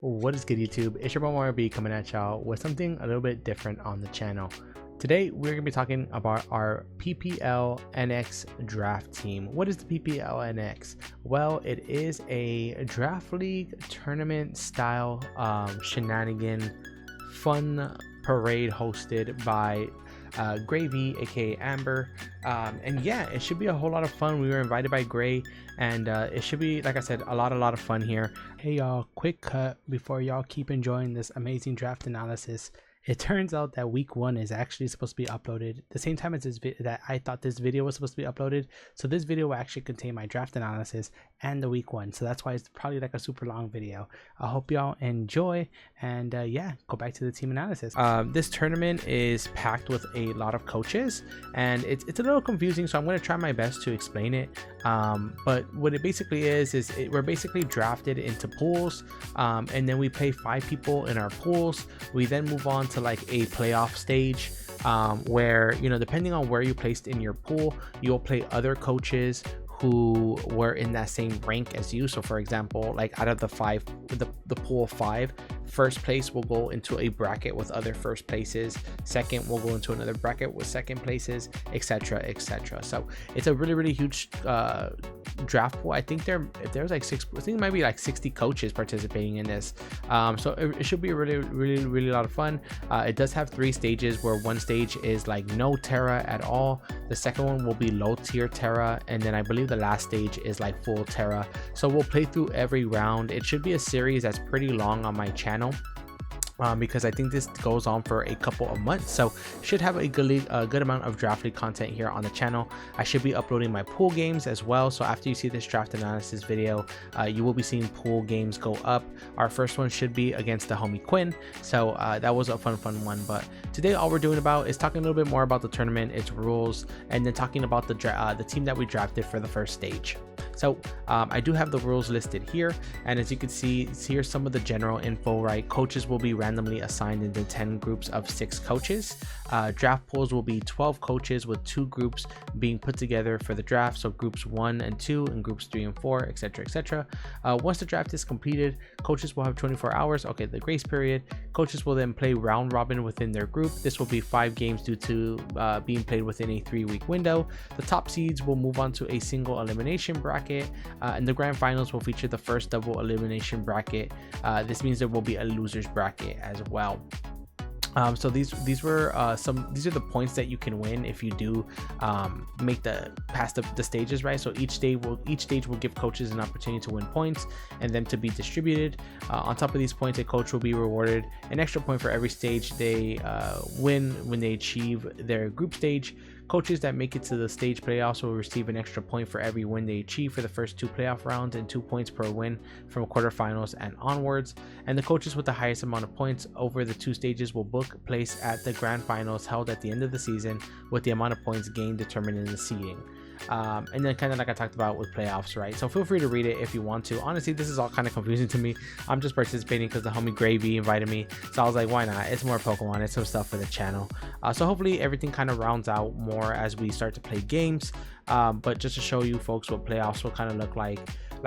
What is good, YouTube? It's your boy Mario B coming at y'all with something a little bit different on the channel. Today we're going to be talking about our PPL NX draft team. What is the PPL NX? Well, it is a draft league tournament style shenanigan fun parade hosted by Gravy, aka Amber, and yeah, it should be a whole lot of fun. We were invited by Gray, and it should be, like I said, a lot of fun here. Hey y'all, quick cut before y'all keep enjoying this amazing draft analysis. It turns out that week 1 is actually supposed to be uploaded the same time as that I thought this video was supposed to be uploaded. So this video will actually contain my draft analysis and the week 1. So that's why it's probably like a super long video. I hope y'all enjoy, and yeah, go back to the team analysis. This tournament is packed with a lot of coaches, and it's a little confusing, so I'm going to try my best to explain it. But what it basically is we're basically drafted into pools, and then we play 5 people in our pools. We then move on to like a playoff stage, where, you know, depending on where you placed in your pool, you'll play other coaches who were in that same rank as you. So for example, like out of the pool of 5, first place will go into a bracket with other first places, second will go into another bracket with second places, etc, etc. So it's a really huge draft pool. I think there's like I think it might be like 60 coaches participating in this. So it should be a really lot of fun. It does have 3 stages, where one stage is like no Terra at all, the second one will be low tier Terra, and then I believe the last stage is like full Terra. So we'll play through every round. It should be a series that's pretty long on my channel, because I think this goes on for a couple of months, so should have a good amount of draft league content here on the channel. I should be uploading my pool games as well, so after you see this draft analysis video, you will be seeing pool games go up. Our first one should be against the homie Quinn, so that was a fun one. But today all we're doing is talking a little bit more about the tournament, its rules, and then talking about the team that we drafted for the first stage. So I do have the rules listed here, and as you can see, here's some of the general info, right? Coaches will be randomly assigned into 10 groups of 6 coaches. Draft pools will be 12 coaches with 2 groups being put together for the draft, so groups 1 and 2 and groups 3 and 4, etc, etc. Once the draft is completed, coaches will have 24 hours, okay, the grace period. Coaches will then play round robin within their group. This will be 5 games due to being played within a 3-week window. The top seeds will move on to a single elimination bracket, and the grand finals will feature the first double elimination bracket. This means there will be a losers bracket as well. So these are the points that you can win if you do make past the stages, right? So each stage will give coaches an opportunity to win points and them to be distributed. On top of these points, a coach will be rewarded an extra point for every stage they win when they achieve their group stage. Coaches that make it to the stage playoffs will receive an extra point for every win they achieve for the first 2 playoff rounds, and 2 points per win from quarterfinals and onwards. And the coaches with the highest amount of points over the 2 stages will book place at the grand finals held at the end of the season, with the amount of points gained determining the seeding. And then kind of like I talked about with playoffs, right? So feel free to read it if you want to. Honestly, this is all kind of confusing to me. I'm just participating because the homie Gravy invited me, so I was like, why not? It's more Pokemon, it's some stuff for the channel. So hopefully everything kind of rounds out more as we start to play games. But just to show you folks what playoffs will kind of look like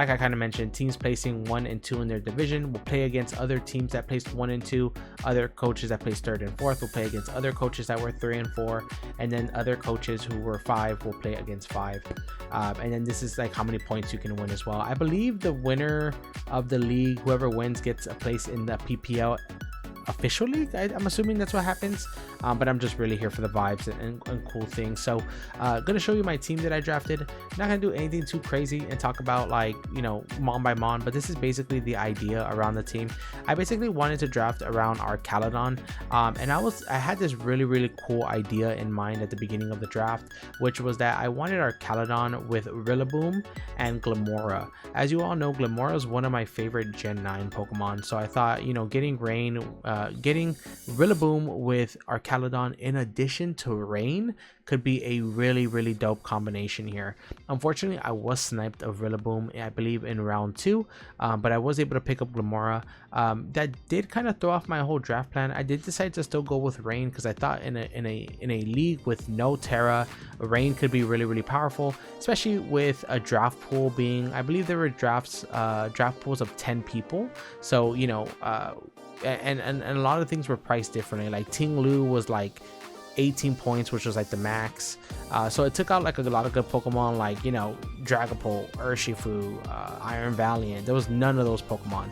I kind of mentioned, teams placing 1 and 2 in their division will play against other teams that placed 1 and 2. Other coaches that placed 3rd and 4th will play against other coaches that were 3 and 4, and then other coaches who were 5 will play against 5. And then this is like how many points you can win as well. I believe the winner of the league, whoever wins, gets a place in the PPL official league. I'm assuming that's what happens, but I'm just really here for the vibes and cool things. So gonna show you my team that I drafted. Not gonna do anything too crazy and talk about, like, you know, mon by mon, but this is basically the idea around the team. I basically wanted to draft around our Caledon, and I had this really cool idea in mind at the beginning of the draft, which was that I wanted our Caledon with Rillaboom and Glamora. As you all know, Glamora is one of my favorite Gen 9 Pokemon, so I thought, you know, getting Rain getting Rillaboom with Archaludon in addition to Rain could be a really dope combination here. Unfortunately, I was sniped of Rillaboom, I believe in round 2, but I was able to pick up Glamora. That did kind of throw off my whole draft plan. I did decide to still go with Rain because I thought in a league with no Terra, Rain could be really powerful, especially with a draft pool being, I believe there were draft pools of 10 people. So you know, and a lot of things were priced differently. Like Ting Lu was like 18 points, which was like the max. So it took out like a lot of good Pokemon, like, you know, Dragapult, Urshifu, Iron Valiant. There was none of those Pokemon.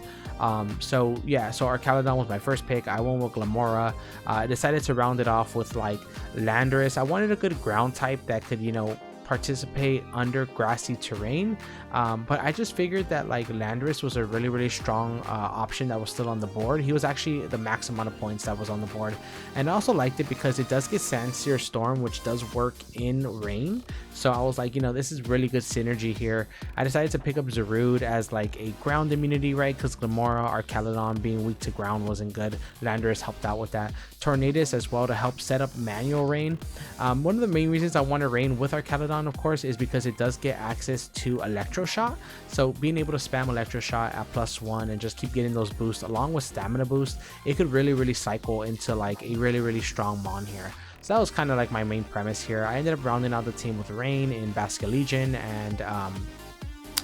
So yeah, so Archaludon was my first pick. I went with Glamora. I decided to round it off with like Landorus. I wanted a good ground type that could, you know, participate under grassy terrain, but I just figured that like Landorus was a really strong option that was still on the board. He was actually the max amount of points that was on the board, and I also liked it because it does get Sandsear Storm, which does work in rain. So I was like, you know, this is really good synergy here. I decided to pick up Zarude as like a ground immunity, right? Because Glamora, Archaludon being weak to ground wasn't good. Landorus helped out with that. Tornadus as well to help set up manual rain. One of the main reasons I want to rain with Archaludon, of course, is because it does get access to Electro Shot. So being able to spam Electro Shot at +1 and just keep getting those boosts along with stamina boost, it could really cycle into like a really strong Mon here. So that was kind of like my main premise here. I ended up rounding out the team with Rain in Basculegion and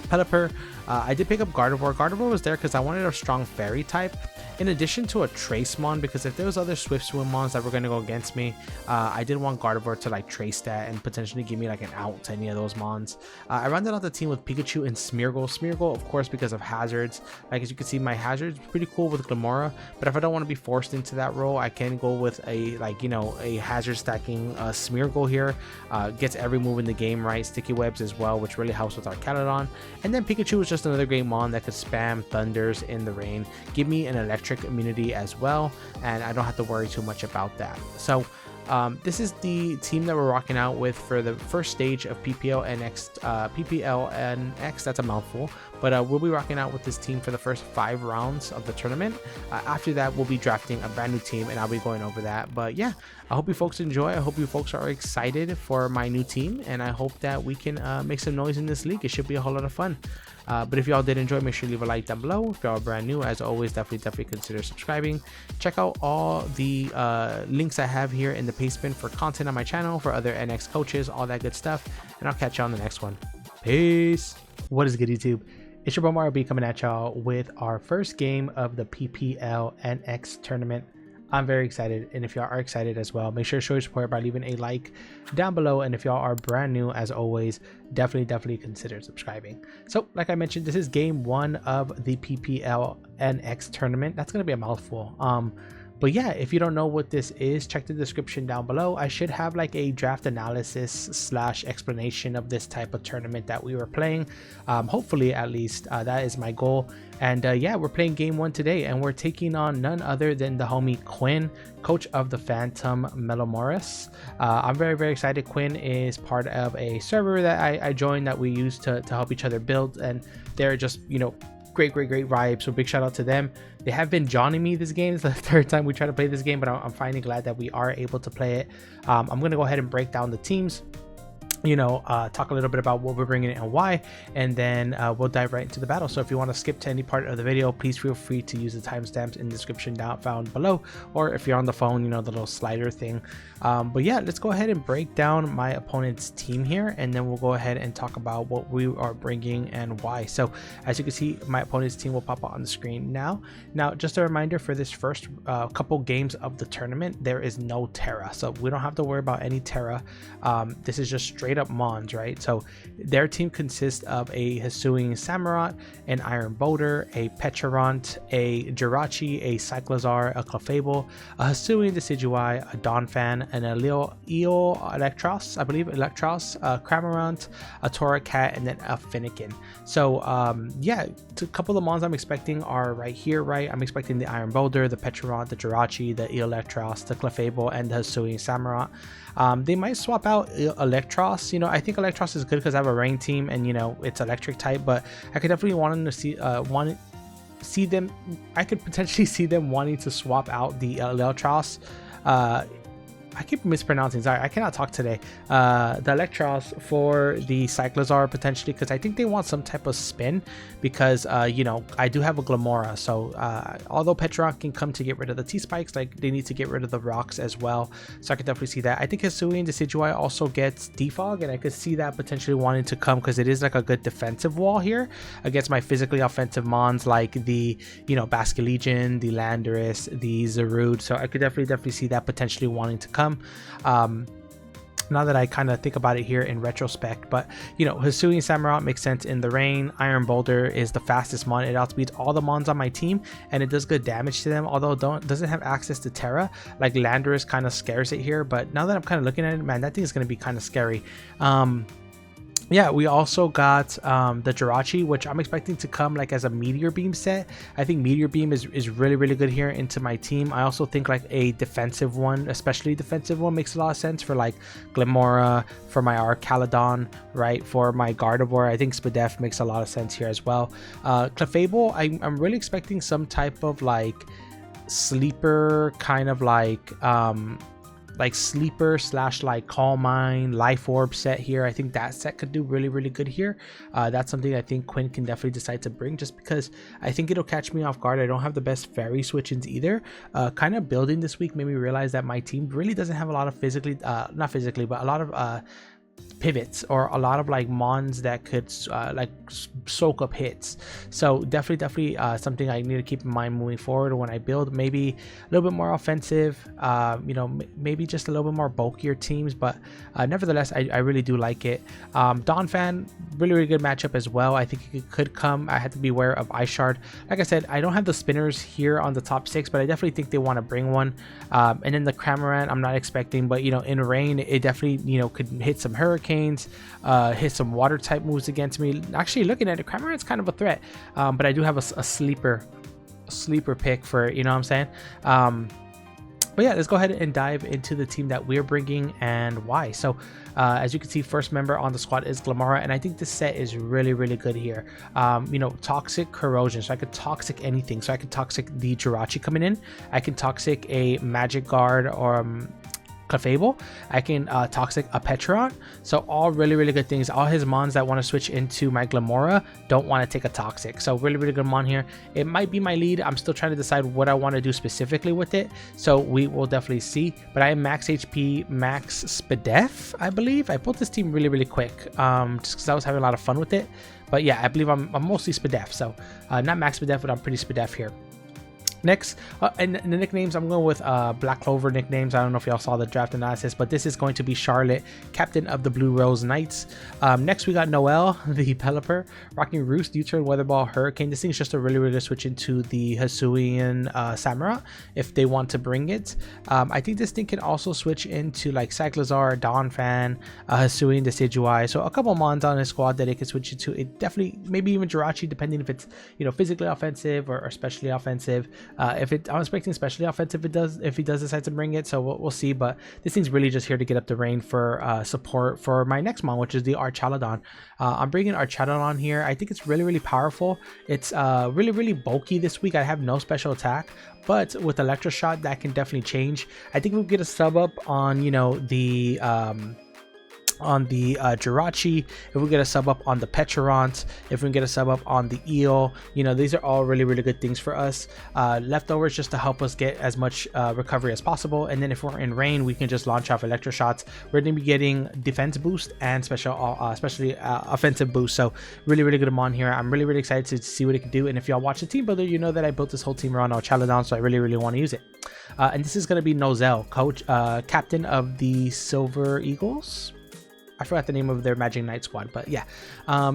Pelipper. I did pick up Gardevoir. Gardevoir was there because I wanted a strong fairy type in addition to a Trace Mon, because if there was other Swift Swim Mons that were going to go against me, I did want Gardevoir to like trace that and potentially give me like an out to any of those Mons. I rounded out the team with Pikachu and Smeargle. Smeargle, of course, because of hazards. Like as you can see, my hazards pretty cool with Glamora, but if I don't want to be forced into that role, I can go with a, like, you know, a hazard stacking Smeargle here. Gets every move in the game right, sticky webs as well, which really helps with Archaludon. And then Pikachu was just another great Mon that could spam Thunders in the rain, give me an electric immunity as well, and I don't have to worry too much about that. So this is the team that we're rocking out with for the first stage of PPL NX. That's a mouthful, but we'll be rocking out with this team for the first 5 rounds of the tournament. After that, we'll be drafting a brand new team, and I'll be going over that. But yeah, I hope you folks enjoy. I hope you folks are excited for my new team, and I hope that we can make some noise in this league. It should be a whole lot of fun. But if y'all did enjoy, make sure you leave a like down below. If y'all are brand new, as always, definitely consider subscribing. Check out all the links I have here in the paste bin for content on my channel, for other NX coaches, all that good stuff. And I'll catch you on the next one. Peace. What is good, YouTube? It's your boy Mario B coming at y'all with our first game of the PPL NX tournament. I'm very excited, and if y'all are excited as well, make sure to show your support by leaving a like down below. And if y'all are brand new, as always, definitely consider subscribing. So like I mentioned, this is game 1 of the PPL NX tournament. That's going to be a mouthful. But yeah, if you don't know what this is, check the description down below. I should have like a draft analysis / explanation of this type of tournament that we were playing. Hopefully, at least, that is my goal. And yeah, we're playing game 1 today, and we're taking on none other than the homie Quinn, coach of the Phantom Melomoris. I'm very excited. Quinn is part of a server that I joined that we use to help each other build, and they're just, you know, great vibes. So big shout out to them. They have been joining me this game. It's the 3rd time we try to play this game, but I'm finally glad that we are able to play it. I'm gonna go ahead and break down the teams, you know, talk a little bit about what we're bringing in and why, and then we'll dive right into the battle. So if you want to skip to any part of the video, please feel free to use the timestamps in the description found below, or if you're on the phone, you know, the little slider thing. But yeah, let's go ahead and break down my opponent's team here, and then we'll go ahead and talk about what we are bringing and why. So as you can see, my opponent's team will pop up on the screen now. Just a reminder, for this first couple games of the tournament, there is no Terra, so we don't have to worry about any Terra. This is just straight up Mons, right? So their team consists of a Hisuian Samurott, an Iron Boulder, a Petarant, a Jirachi, a Cyclozar, a Clefable, a Hisuian Decidueye, a Donphan, an Electros, I believe, Electros, a Cramorant, a Torracat, and then a Finnegan. So yeah, a couple of Mons I'm expecting are right here, right? I'm expecting the Iron Boulder, the Petarant, the Jirachi, the Electros, the Clefable, and the Hisuian Samurott. They might swap out Electros. You know, I think Electros is good because I have a rain team and, you know, it's electric type, but I could definitely want them to see see them, I could potentially see them wanting to swap out the Electros. I keep mispronouncing, sorry, I cannot talk today. The Electros for the Cyclozar potentially, because I think they want some type of spin, because you know, I do have a Glamora, so although Petron can come to get rid of the T-Spikes, like they need to get rid of the rocks as well, so I could definitely see that. I think Hisui and Decidueye also gets Defog, and I could see that potentially wanting to come, because it is like a good defensive wall here against my physically offensive mons like the, you know, Basculegion, the Landorus, the Zarude, so I could definitely see that potentially wanting to come. Now that I kind of think about it here in retrospect, but you know, Hisui and Samurott makes sense in the rain. Iron Boulder is the fastest mon. It outspeeds all the mons on my team, and it does good damage to them, although doesn't have access to Terra. Like Landorus kind of scares it here, but now that I'm kind of looking at it, man, that thing is going to be kind of scary. Yeah, we also got the Jirachi, which I'm expecting to come like as a Meteor Beam set. I think Meteor Beam is really good here into my team. I also think like a defensive one, especially defensive one, makes a lot of sense for like Glamora, for my Archaludon, right? For my Gardevoir, I think Spadef makes a lot of sense here as well. Clefable, I'm really expecting some type of like sleeper kind of like sleeper slash like Calm Mind, Life Orb set here. I think that set could do really good here. That's something I think Quinn can definitely decide to bring, just because I think it'll catch me off guard. I don't have the best fairy switch-ins either. Kind of building this week made me realize that my team really doesn't have a lot of not physically, but a lot of pivots, or a lot of like mons that could like soak up hits. So definitely something I need to keep in mind moving forward when I build. Maybe a little bit more offensive, you know, maybe just a little bit more bulkier teams, but nevertheless I really do like it. Donphan, really good matchup as well. I think it could come. I had to be aware of Ice Shard. Like I said, I don't have the spinners here on the top 6, but I definitely think they want to bring one. And then the Cramorant I'm not expecting, but you know, in rain it definitely, you know, could hit some hurricanes, hit some water type moves against me. Actually, looking at it, Cramorant's kind of a threat, but I do have a sleeper pick for, you know what I'm saying. But yeah, let's go ahead and dive into the team that we're bringing and why. So as you can see, first member on the squad is Glamora, and I think this set is really good here. You know, Toxic Corrosion, so I could Toxic anything. So I could Toxic the Jirachi coming in, I can Toxic a Magic Guard or Clefable, I can Toxic a Petron. So all really good things. All his mons that want to switch into my Glamora don't want to take a Toxic, so really good mon here. It might be my lead. I'm still trying to decide what I want to do specifically with it, so we will definitely see. But I am max HP, max Spadef, I believe. I built this team really quick, just because I was having a lot of fun with it. But yeah, I believe I'm mostly Spadef, so not max Spadef, but I'm pretty Spadef here. Next, and the nicknames, I'm going with Black Clover nicknames. I don't know if y'all saw the draft analysis, but this is going to be Charlotte, captain of the Blue Rose Knights. Next, we got Noelle, the Pelipper, rocking Roost, U-Turn, Weather Ball, Hurricane. This thing's just a really good switch into the Hisuian Samurott if they want to bring it. I think this thing can also switch into like Cyclozar, Donphan, Hisuian, Decidueye. So a couple mons on his squad that it can switch into. It definitely, maybe even Jirachi, depending if it's, you know, physically offensive or especially offensive. I'm expecting especially offensive if he does decide to bring it, so we'll see. But this thing's really just here to get up the rain for support for my next mon, which is the Archaludon. I'm bringing Archaludon here. I think it's really powerful. It's really bulky this week. I have no special attack, but with Electro Shot that can definitely change. I think we'll get a sub up on, you know, the Jirachi, if we get a sub up on the Petrarant, if we can get a sub up on the Eel, you know, these are all really good things for us. Leftovers just to help us get as much recovery as possible, and then if we're in rain, we can just launch off Electro Shots. We're going to be getting defense boost and especially offensive boost, so really good mon here. I'm really excited to see what it can do, and if y'all watch the team builder, you know that I built this whole team around Archaludon, so I really want to use it. And this is going to be Nozel, captain of the Silver Eagles. I forgot the name of their Magic Knight squad, but yeah.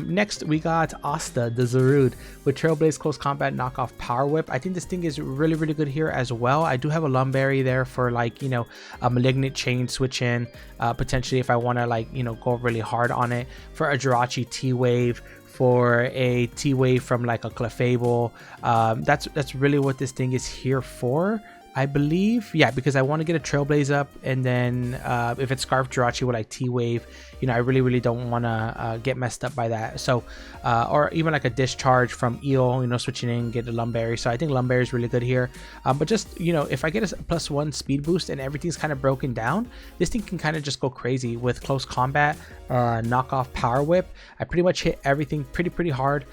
Next, we got Asta, the Zarude, with Trailblaze, Close Combat, Knockoff, Power Whip. I think this thing is really good here as well. I do have a Lumberry there for, like, you know, a Malignant Chain switch in, potentially if I want to, like, you know, go really hard on it. For a Jirachi T-Wave, for a T-Wave from like a Clefable. That's really what this thing is here for. I believe, yeah, because I want to get a Trailblaze up, and then if it's Scarf Jirachi with like T-Wave, you know, I really don't want to get messed up by that. So, or even like a Discharge from Eel, you know, switching in, get a Lumberry. So I think Lumberry is really good here. But just, you know, if I get a +1 speed boost and everything's kind of broken down, this thing can kind of just go crazy with close combat, knock off Power Whip. I pretty much hit everything pretty hard.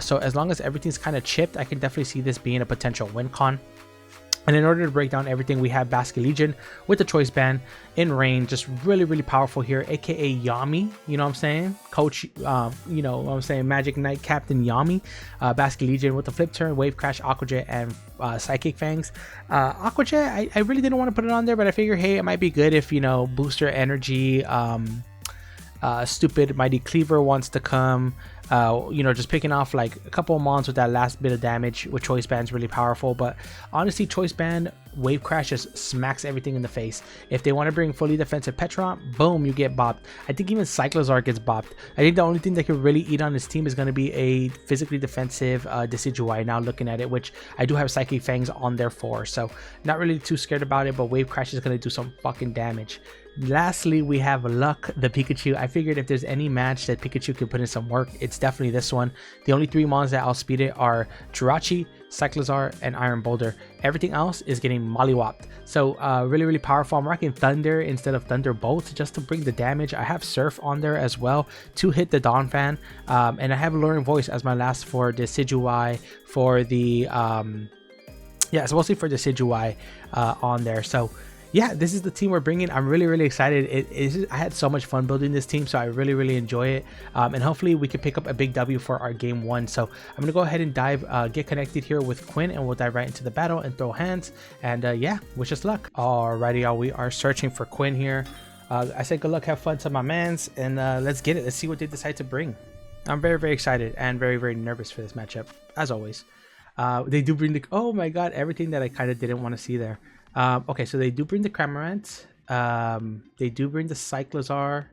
So as long as everything's kind of chipped, I can definitely see this being a potential win con. And in order to break down everything, we have Basket Legion with the Choice Band in rain, just really powerful here, aka Yami, you know what I'm saying? Coach, you know what I'm saying, Magic Knight Captain Yami. Basket Legion with the Flip Turn, Wave Crash, Aqua Jet, and Psychic Fangs. Aqua Jet, I really didn't want to put it on there, but I figure, hey, it might be good if, you know, Booster Energy, stupid Mighty Cleaver wants to come, you know, just picking off like a couple of mons with that last bit of damage with Choice Band's really powerful. But honestly, Choice Band Wave Crash just smacks everything in the face. If they want to bring fully defensive Petron, boom, you get bopped. I think even Cyclozar gets bopped. I think the only thing that can really eat on this team is going to be a physically defensive Decidueye, now looking at it, which I do have Psychic Fangs on there for, so not really too scared about it, but Wave Crash is going to do some fucking damage. Lastly, we have Luck, the Pikachu. I figured if there's any match that Pikachu could put in some work, it's definitely this one. The only 3 mons that outspeed it are Jirachi, Cyclozar, and Iron Boulder. Everything else is getting mollywopped. So really powerful. I'm rocking Thunder instead of Thunderbolt just to bring the damage. I have Surf on there as well to hit the Dawn Fan. And I have Alluring Voice as my last for Decidueye for the... yeah, it's mostly for Decidueye on there. So... yeah, this is the team we're bringing. I'm really excited. I had so much fun building this team, so I really enjoy it. And hopefully we can pick up a big W for our game 1. So I'm gonna go ahead and dive, get connected here with Quinn, and we'll dive right into the battle and throw hands. And yeah, wish us luck. Alrighty, y'all, we are searching for Quinn here. I said good luck, have fun to my mans, and let's get it. Let's see what they decide to bring. I'm very excited and very nervous for this matchup, as always. They do bring the, oh my god, everything that I kind of didn't want to see there. Okay, so they do bring the Cramorant, they do bring the Cyclozar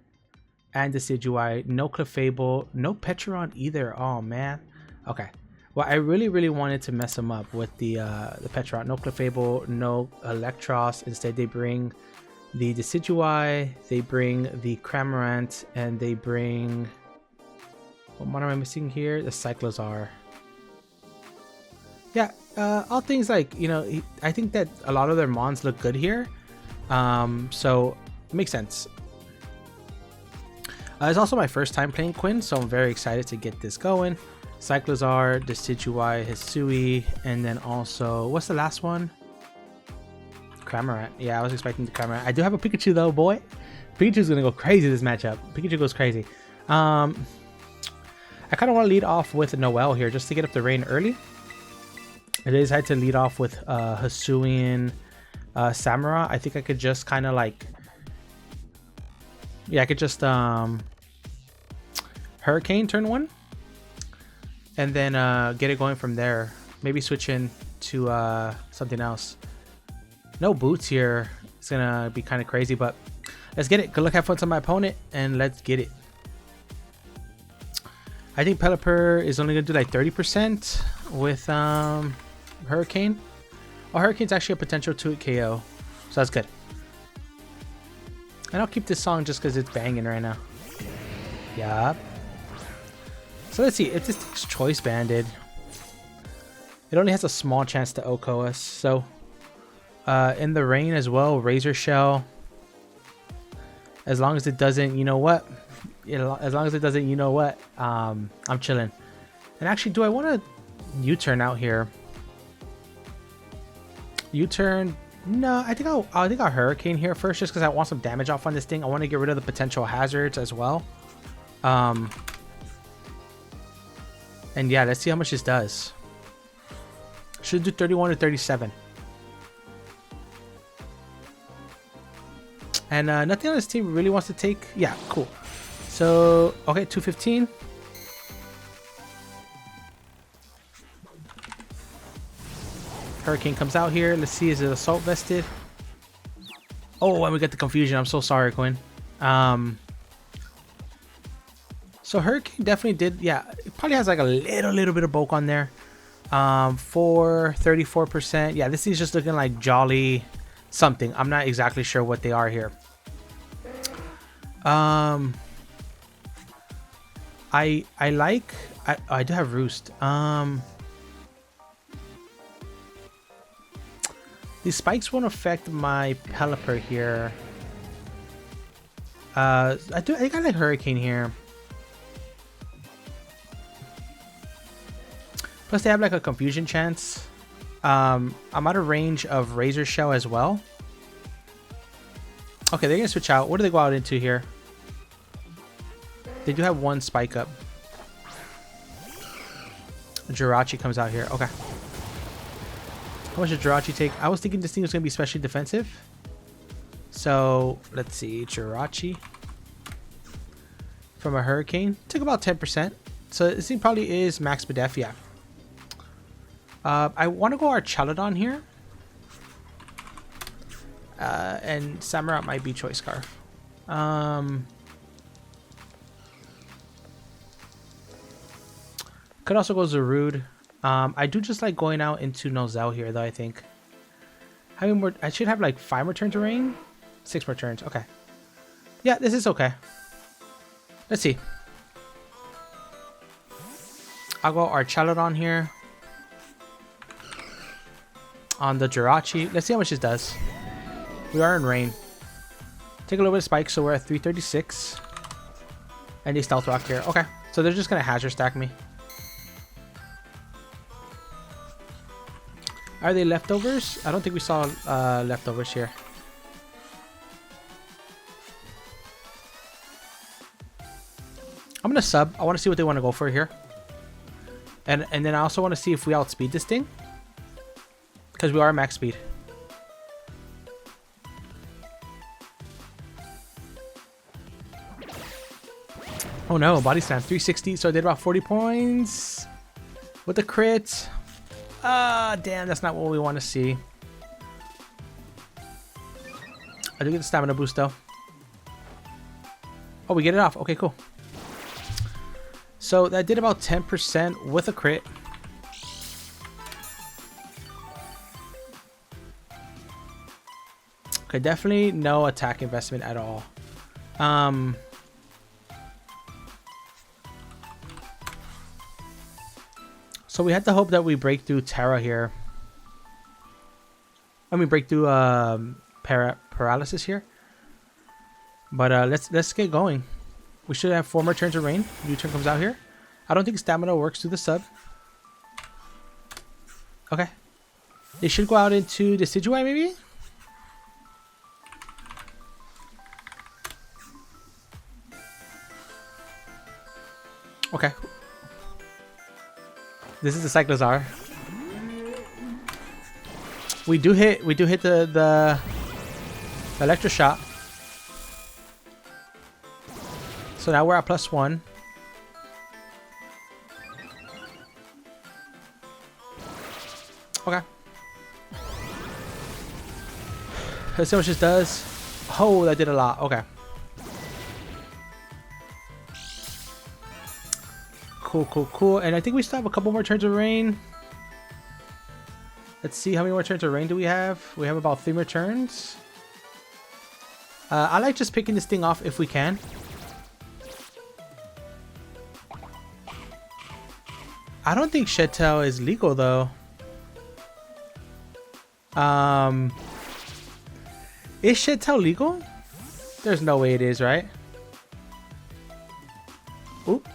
and the Decidueye, no Clefable, no Petron either. Oh man. Okay, well, I really wanted to mess them up with the Petron. No Clefable, no Electros. Instead they bring the Decidueye, they bring the Cramorant, and they bring, what am I missing here? The Cyclozar. Yeah, all things like, you know, I think that a lot of their mons look good here. So it makes sense. It's also my first time playing Quinn, so I'm very excited to get this going. Cyclozar, Decidueye, Hisui, and then also, what's the last one? Cramorant. Yeah, I was expecting the Cramorant. I do have a Pikachu though, boy. Pikachu's gonna go crazy this matchup. Pikachu goes crazy. I kind of want to lead off with Noelle here just to get up the rain early. I decided to lead off with Hisuian Samura. I think I could just kind of like, yeah, I could just Hurricane turn 1 and then get it going from there. Maybe switch in to something else. No boots here. It's gonna be kind of crazy, but let's get it. Good luck, have fun to my opponent, and let's get it. I think Pelipper is only gonna do like 30% with Hurricane. Oh, Hurricane's actually a potential 2-hit KO, so that's good. And I'll keep this song just because it's banging right now. Yup. So let's see if this thing's Choice Banded. It only has a small chance to OHKO us. So in the rain as well, Razor Shell. As long as it doesn't, you know what? As long as it doesn't, you know what? I'm chilling. And actually, do I want to U-turn out here? U-turn? No, I think I'll Hurricane here first, just because I want some damage off on this thing. I want to get rid of the potential hazards as well. And yeah, let's see how much this does. Should do 31 or 37. And nothing on this team really wants to take. Yeah, cool. So okay, 215. Hurricane comes out here. Let's see, is it Assault vested? Oh, and we got the confusion. I'm so sorry, Quinn. So Hurricane definitely did, yeah, it probably has like a little bit of bulk on there. 34%. Yeah, this is just looking like jolly something. I'm not exactly sure what they are here. I do have roost. These spikes won't affect my Pelipper here. I got like Hurricane here. Plus they have like a confusion chance. I'm out of range of Razor Shell as well. Okay, they're gonna switch out. What do they go out into here? They do have one spike up. Jirachi comes out here. Okay. How much does Jirachi take? I was thinking this thing was gonna be especially defensive. So let's see, Jirachi from a Hurricane took about 10%. So this thing probably is max Def, yeah. I want to go Archelodon here. And Samurott might be Choice Scarf. Could also go Zarude. I do just like going out into Nozel here though, I think. Having more, I should have like 5 more turns of rain. 6 more turns, okay. Yeah, this is okay. Let's see. I'll go Archelodon here. On the Jirachi. Let's see how much this does. We are in rain. Take a little bit of spike, so we're at 336. And they Stealth Rock here. Okay, so they're just going to Hazard Stack me. Are they leftovers? I don't think we saw leftovers here. I'm going to sub. I want to see what they want to go for here. And then I also want to see if we outspeed this thing. Because we are max speed. Oh no, body slam 360. So I did about 40 points with the crit. Damn, that's not what we want to see. I do get the stamina boost though. Oh, we get it off. Okay, cool. So that did about 10% with a crit. Okay, definitely no attack investment at all. So we had to hope that we break through Terra here. I mean, break through paralysis here. But let's get going. We should have 4 more turns of rain. U-turn comes out here. I don't think stamina works through the sub. Okay. They should go out into Decidueye maybe? Okay. This is the Cyclozar. We do hit the Electro Shot. So now we're at +1. Okay. Let's see what this does. Oh, that did a lot. Okay. Cool. And I think we still have a couple more turns of rain. Let's see how many more turns of rain do we have. We have about 3 more turns. I like just picking this thing off if we can. I don't think Shed Tail is legal though. Is Shed Tail legal? There's no way it is, right? Oop.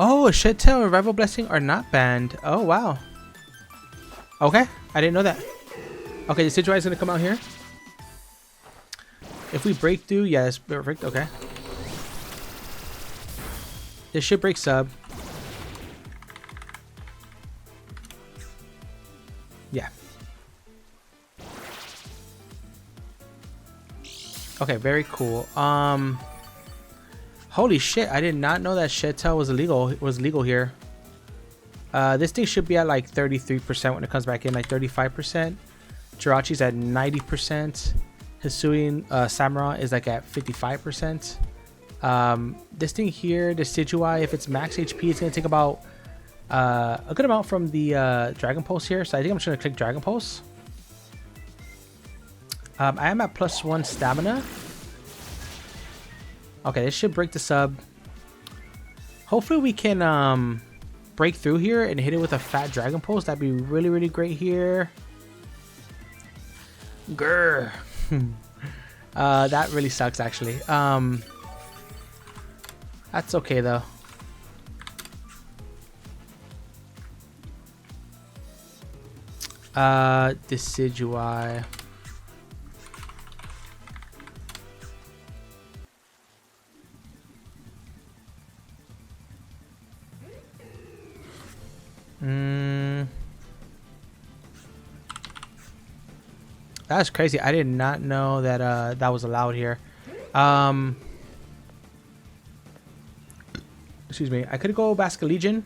Oh, Shed Tail and Revival Blessing are not banned. Oh, wow. Okay, I didn't know that. Okay, the Decidueye is going to come out here. If we break through, yeah, that's perfect. Okay. This should break sub. Yeah. Okay, very cool. Holy shit, I did not know that Shed Tail was legal here. This thing should be at like 33% when it comes back in, like 35%. Jirachi's at 90%. Hisuian Samura is like at 55%. This thing here, the Decidueye, if it's max HP, it's gonna take about a good amount from the Dragon Pulse here. So I think I'm just gonna click Dragon Pulse. I am at +1 stamina. Okay, this should break the sub. Hopefully we can break through here and hit it with a fat Dragon Pulse. That'd be really, really great here. Grr. That really sucks actually. That's okay though. Decidueye. That's crazy. I did not know that that was allowed here. Excuse me. I could go Basque Legion.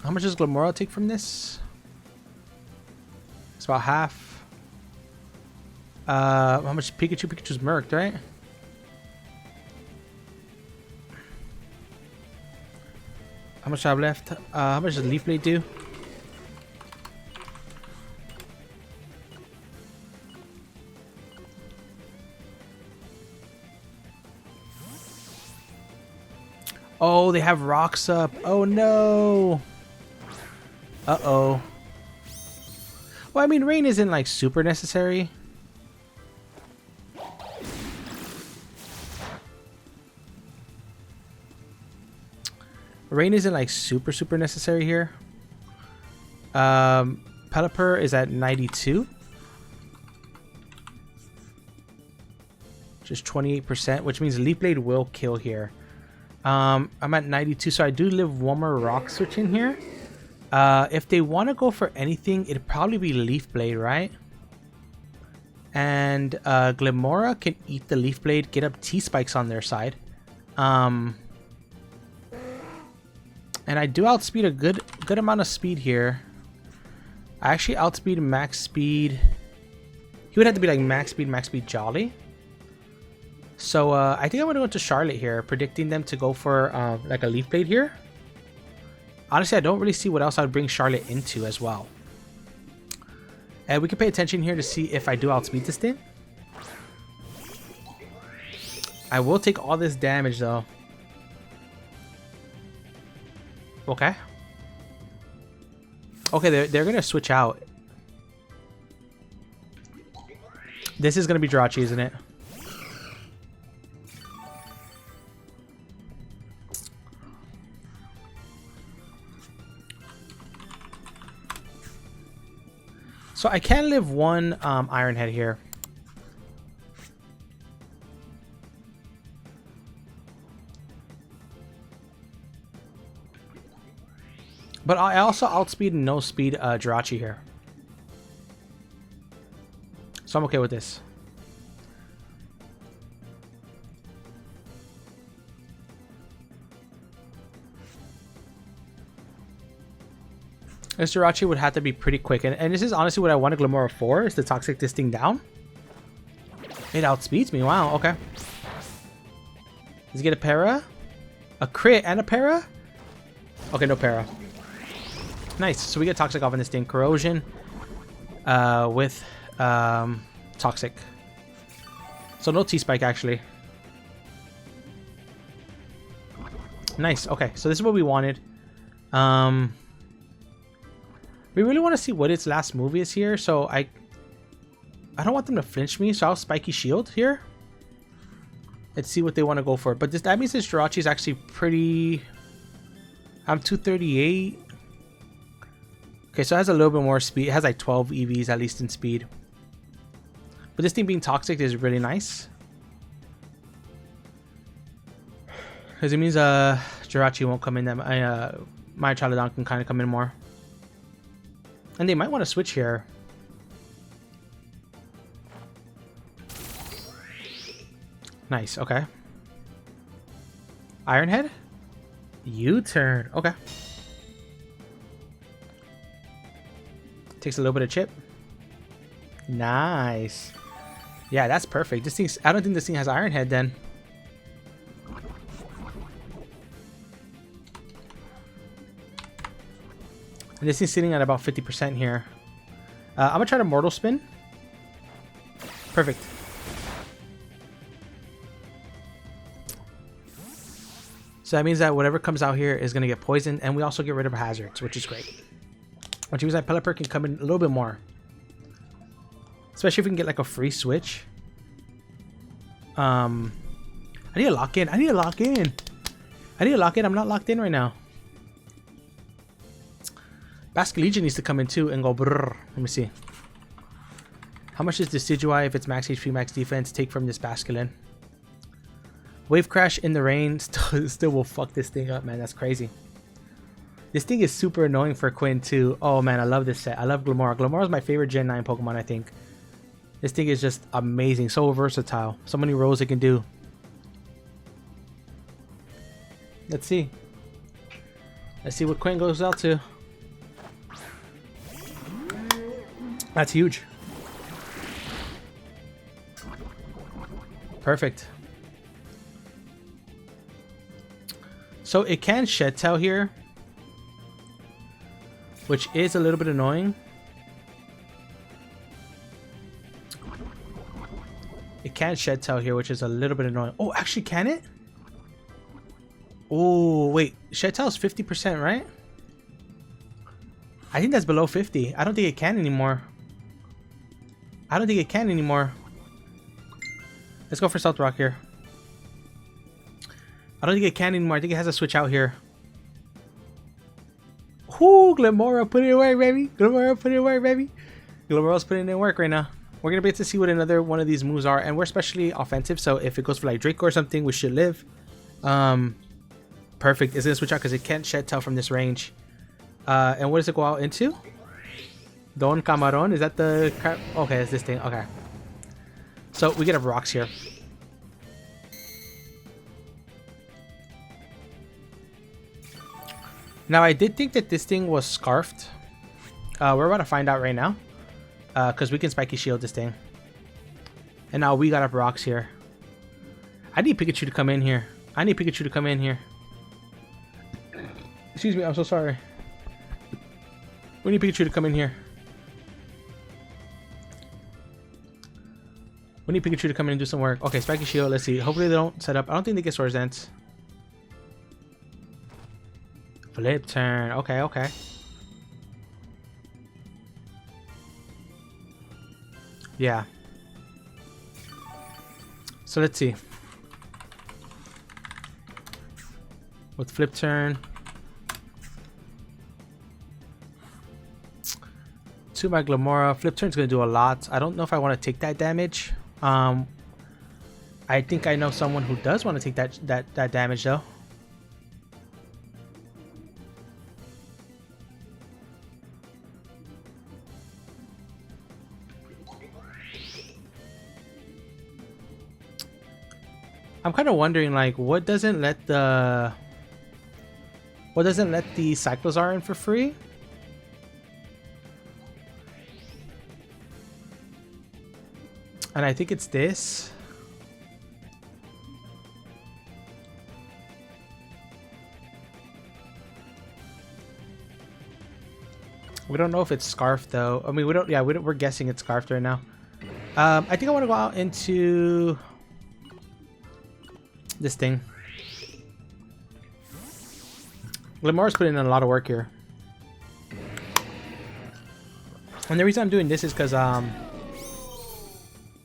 How much does Glamora take from this? It's about half. How much Pikachu? Pikachu's murked, right? How much I have left? How much does Leaf Blade do? Oh, they have rocks up. Oh no. Uh-oh. Well, I mean, rain isn't like super necessary. Rain isn't like super necessary here. Pelipper is at 92. Just 28%, which means Leaf Blade will kill here. I'm at 92, so I do live one more rock switch in here. If they want to go for anything, it'd probably be Leaf Blade, right? And Glamora can eat the Leaf Blade, get up T-Spikes on their side. And I do outspeed a good amount of speed here. I actually outspeed max speed. He would have to be like max speed Jolly. So I think I'm gonna go to Charlotte here, predicting them to go for like a Leaf Blade here. Honestly, I don't really see what else I would bring Charlotte into as well. And we can pay attention here to see if I do outspeed this thing. I will take all this damage though. Okay. Okay, they're gonna switch out. This is gonna be Jirachi, isn't it? So I can live one Iron Head here. But I also outspeed and no speed Jirachi here. So I'm okay with this. This Jirachi would have to be pretty quick. And this is honestly what I wanted Glamora for, is to Toxic this thing down. It outspeeds me. Wow, okay. Does he get a para? A crit and a para? Okay, no para. Nice. So we get Toxic off on this thing. Corrosion with Toxic. So no T-Spike actually. Nice. Okay, so this is what we wanted. We really want to see what its last move is here, so I don't want them to flinch me, so I'll Spiky Shield here. Let's see what they want to go for. But that means this Jirachi is actually pretty... I'm 238. Okay, so it has a little bit more speed. It has like 12 EVs at least in speed. But this thing being Toxic is really nice. Because it means Jirachi won't come in. My Chaladon can kind of come in more. And they might want to switch here. Nice. Okay. Iron Head? U-turn. Okay. Takes a little bit of chip. Nice. Yeah, that's perfect. This thing's, I don't think this thing has Iron Head then. And this thing's sitting at about 50% here. I'm gonna try to Mortal Spin. Perfect. So that means that whatever comes out here is gonna get poisoned, and we also get rid of hazards, which is great. Which means that Pelipper can come in a little bit more. Especially if we can get like a free switch. I need to lock in. I need to lock in. I need to lock in. I'm not locked in right now. Basque Legion needs to come in too and go brrr. Let me see. How much does Decidueye, if it's max HP, max defense, take from this Basculin? Wave Crash in the rain still will fuck this thing up, man. That's crazy. This thing is super annoying for Quinn too. Oh man, I love this set. I love Glimmora. Glimmora is my favorite Gen 9 Pokemon, I think. This thing is just amazing. So versatile. So many roles it can do. Let's see. Let's see what Quinn goes out to. That's huge. Perfect. So it can Shed Tail here, which is a little bit annoying. It can Shed Tail here, which is a little bit annoying. Oh, actually, can it? Oh, wait. Shed Tail is 50%, right? I think that's below 50. I don't think it can anymore. I don't think it can anymore. Let's go for Stealth Rock here. I don't think it can anymore. I think it has to switch out here. Whoo, Glimmora, put it in work, baby. Glimmora, put it in work, baby. Glimmora's putting in work right now. We're going to be able to see what another one of these moves are. And we're especially offensive. So if it goes for like Draco or something, we should live. Perfect. It's going to switch out because it can't Shed Tail from this range. And what does it go out into? Don Camaron? Is that the crap? Okay, it's this thing. Okay. So we get a rocks here. Now I did think that this thing was scarfed. We're about to find out right now. Because we can Spiky Shield this thing. And now we got up rocks here. I need Pikachu to come in here. I need Pikachu to come in here. Excuse me, I'm so sorry. We need Pikachu to come in here. We need Pikachu to come in and do some work. Okay, Spiky Shield, let's see. Hopefully they don't set up. I don't think they get Swords Dance. Flip turn. Okay, okay. Yeah. So let's see. With flip turn. To my Glimmora. Flip turn's gonna do a lot. I don't know if I want to take that damage. I think I know someone who does want to take that damage though. I'm kind of wondering, like, what doesn't let the Cyclozar in for free? And I think it's this. We don't know if it's scarfed though. I mean, we don't. Yeah, we're guessing it's scarfed right now. I think I want to go out into this thing. Glimmora's putting in a lot of work here. And the reason I'm doing this is because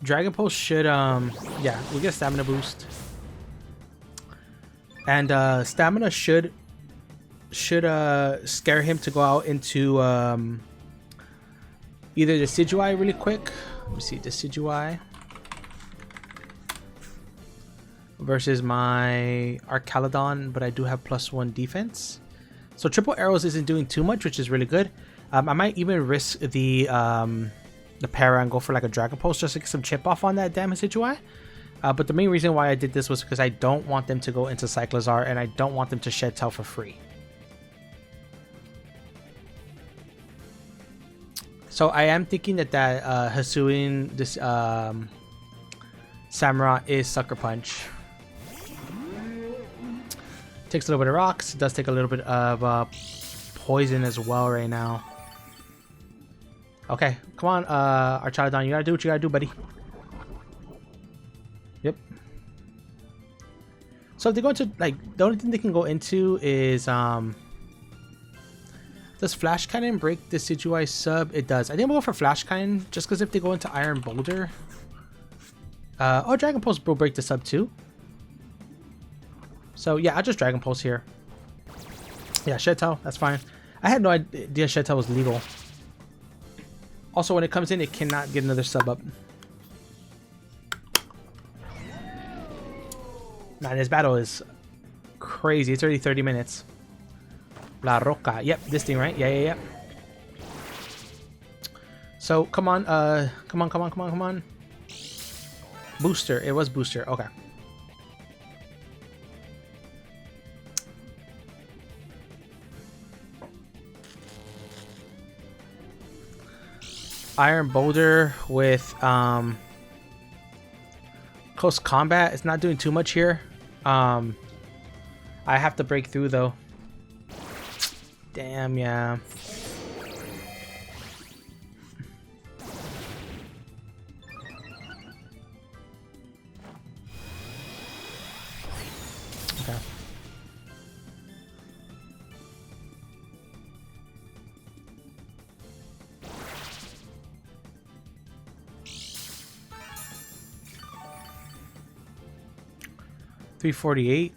Dragon Pulse should yeah, we get a stamina boost. And stamina should scare him to go out into either Decidueye really quick. Let me see, Decidueye versus my Archaludon, but I do have +1 defense. So triple arrows isn't doing too much, which is really good. I might even risk the para and go for like a Dragon Pulse just to get some chip off on that damn Decidueye. But the main reason why I did this was because I don't want them to go into Cyclozar, and I don't want them to shed tail for free. So I am thinking that Hisuian, this Samurott is Sucker Punch. Takes a little bit of rocks. It does take a little bit of poison as well right now. Okay, come on, Archaladon, you gotta do what you gotta do, buddy. Yep. So if they go into, like, the only thing they can go into is, does Flash Cannon break the Decidueye sub? It does. I think I'm gonna go for Flash Cannon, just because if they go into Iron Boulder... oh, Dragon Pulse will break the sub too. So yeah, I'll just Dragon Pulse here. Yeah, Shed Tail, that's fine. I had no idea Shed Tail was legal. Also, when it comes in, it cannot get another sub up. Man, this battle is crazy. It's already 30 minutes. La Roca. Yep, this thing, right? Yeah. So, come on. Come on. Booster. It was Booster. Okay. Iron Boulder with close combat. It's not doing too much here. I have to break through though. Damn, yeah. Okay. $348.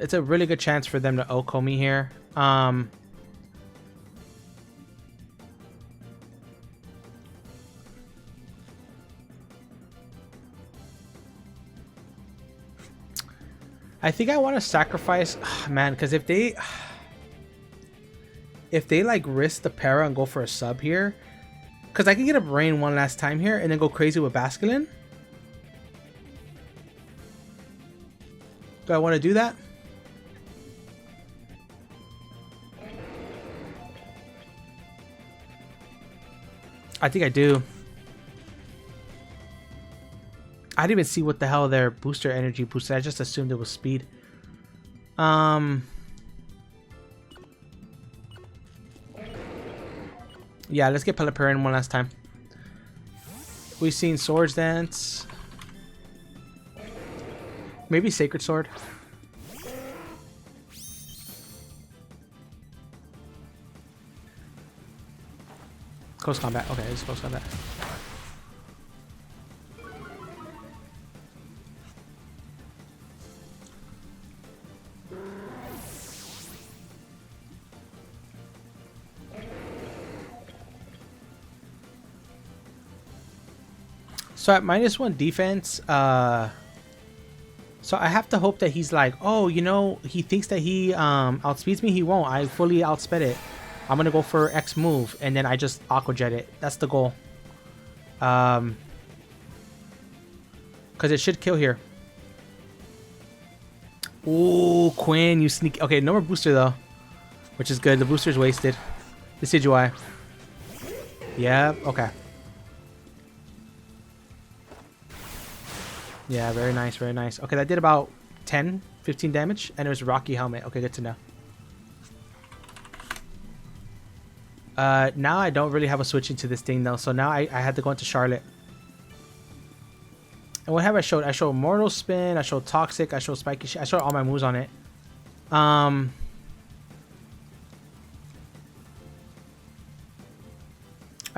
It's a really good chance for them to Oko me here. I think I want to sacrifice, man, because if they like risk the para and go for a sub here, because I can get a brain one last time here and then go crazy with Basculin. Do I want to do that? I think I do. I didn't even see what the hell their booster energy boosted. I just assumed it was speed. Yeah, let's get Pelipper one last time. We've seen Swords Dance. Maybe Sacred Sword. Close combat. Okay, it's close combat. So at -1 defense, so I have to hope that he's like, oh, you know, he thinks that he outspeeds me. He won't. I fully outsped it. I'm gonna go for X move, and then I just Aqua Jet it. That's the goal. Because it should kill here. Ooh, Quinn, you sneak. Okay, no more booster though, which is good. The booster's wasted. Decidueye. Yeah. Okay. Yeah, very nice, very nice. Okay, that did about 10, 15 damage, and it was Rocky Helmet. Okay, good to know. Now I don't really have a switch into this thing though, so now I had to go into Charlotte. And what have I showed? I showed Mortal Spin, I showed Toxic, I showed Spiky, I showed all my moves on it. I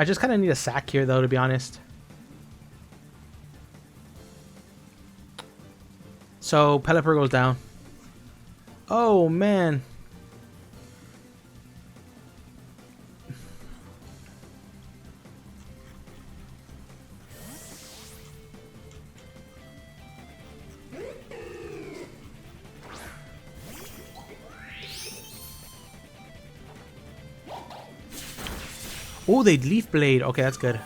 just kind of need a sack here though, to be honest. So Pelipper goes down. Oh man. Oh, they Leaf Blade. Okay, that's good.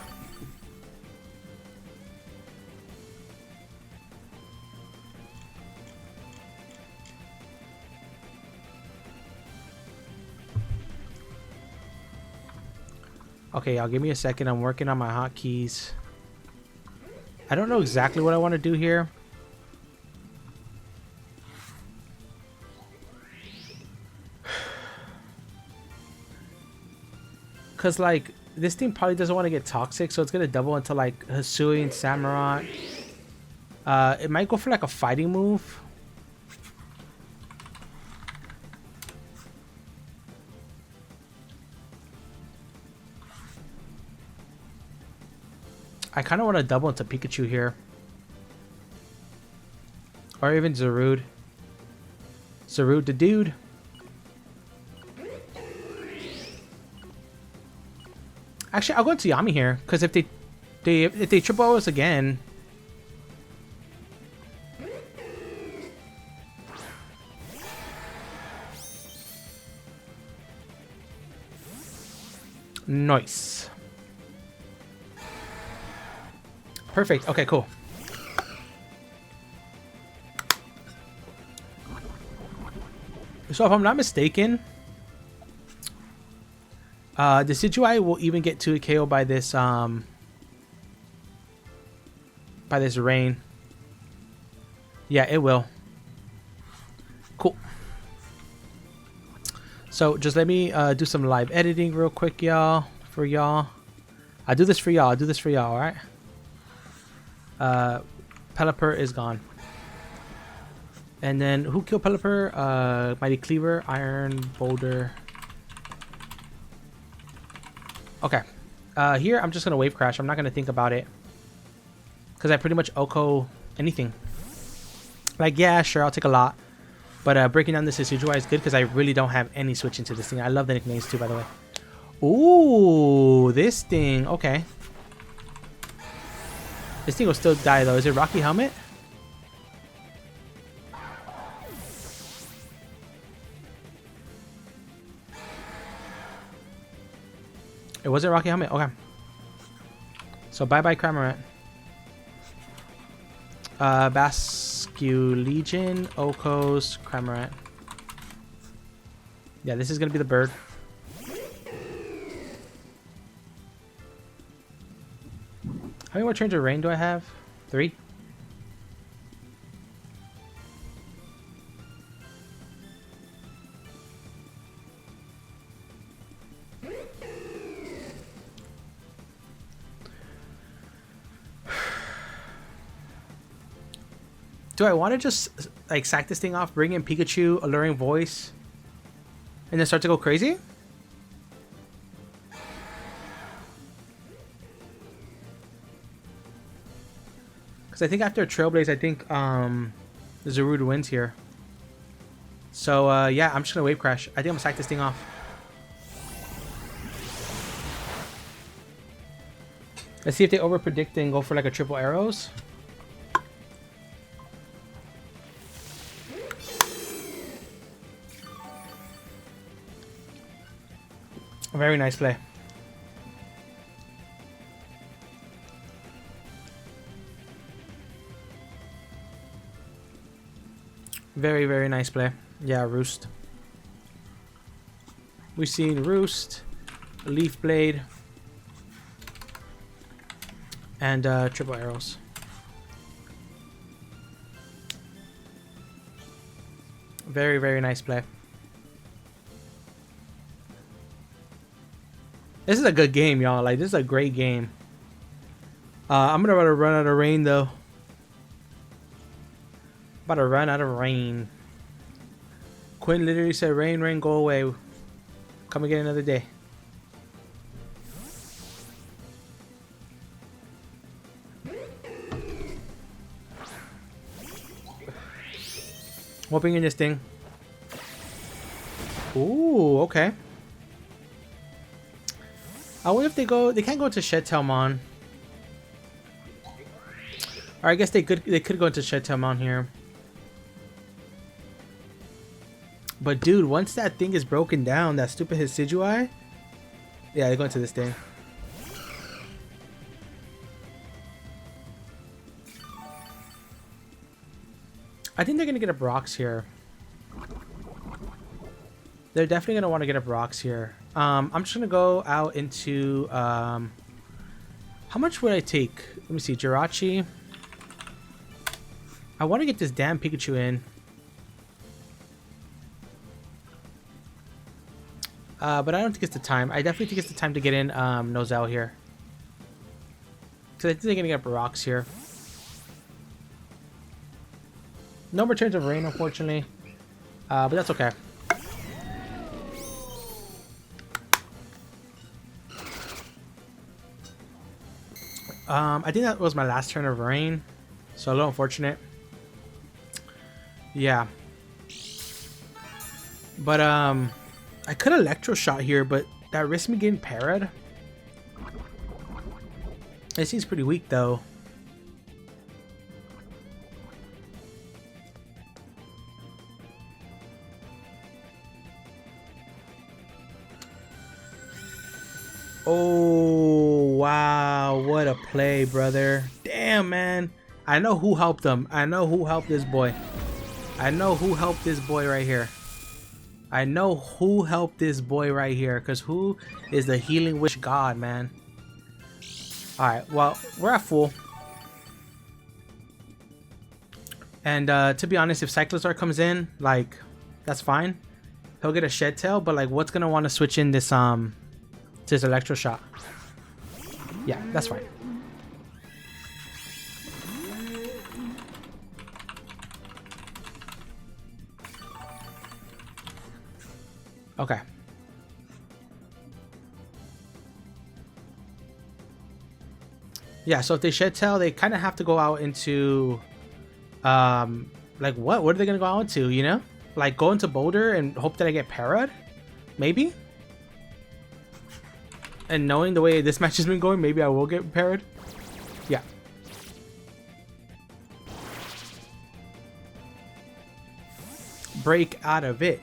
Okay, y'all give me a second. I'm working on my hotkeys. I don't know exactly what I want to do here. Because, like, this team probably doesn't want to get toxic, so it's going to double into, like, Hisui and Samurai. It might go for, like, a fighting move. I kind of want to double into Pikachu here. Or even Zarude. Zarude the dude. Actually, I'll go into Yami here, because if they triple us again. Nice. Perfect. Okay, cool. So if I'm not mistaken, the Decidueye will even get 2 KO by this rain. Yeah, it will. Cool. So just let me do some live editing real quick, y'all. For y'all, I do this for y'all. All right. Pelipper is gone. And then who killed Pelipper? Mighty Cleaver, Iron, Boulder. Okay. Here I'm just gonna wave crash. I'm not gonna think about it, because I pretty much OHKO anything. Like, yeah, sure, I'll take a lot. But breaking down this Decidueye is good, because I really don't have any switch into this thing. I love the nicknames too, by the way. Ooh, this thing. Okay. This thing will still die, though. Is it Rocky Helmet? It wasn't Rocky Helmet. Okay. So bye-bye Cramorant. Bascu Legion, OHKOs, Cramorant. Yeah, this is going to be the bird. How many more turns of rain do I have? 3? Do I want to just like sack this thing off, bring in Pikachu, alluring voice, and then start to go crazy? Because I think after Trailblaze, I think Zarude wins here. So yeah, I'm just gonna wave crash. I think I'm gonna sack this thing off. Let's see if they over predict and go for like a triple arrows. Very nice play. Very, very nice play. Yeah, Roost. We've seen Roost, Leaf Blade, and triple arrows. Very, very nice play. This is a good game, y'all. Like, this is a great game. I'm gonna run out of rain, though. About to run out of rain. Quinn literally said, rain, rain, go away. Come again another day. Whooping in this thing. Ooh, okay. I wonder if they go. They can't go into Shedtailmon. Or I guess they could. They could go into Shedtailmon here. But dude, once that thing is broken down, that stupid Decidueye. Yeah, they go into this thing. I think they're gonna get a Brox here. They're definitely gonna want to get a Brox here. I'm just gonna go out into how much would I take? Let me see, Jirachi. I want to get this damn Pikachu in. But I don't think it's the time. I definitely think it's the time to get in Nozel here. Because I think they're gonna get rocks here. No returns of rain, unfortunately. But that's okay. I think that was my last turn of rain. So a little unfortunate. Yeah. But I could Electro Shot here, but that risks me getting parried. It seems pretty weak though. Oh, wow. What a play, brother. Damn, man. I know who helped them. I know who helped this boy. I know who helped this boy right here. I know who helped this boy right here. Because who is the healing wish god, man? Alright, well, we're at full. And to be honest, if Cyclozar comes in, like, that's fine. He'll get a Shed Tail, but like, what's gonna want to switch in this Electro Shot? Yeah, that's fine. Okay. Yeah, so if they Shed Tail, they kind of have to go out into like what are they gonna go out into, you know? Like go into Boulder and hope that I get parried? Maybe? And knowing the way this match has been going, maybe I will get parried. Yeah. Break out of it.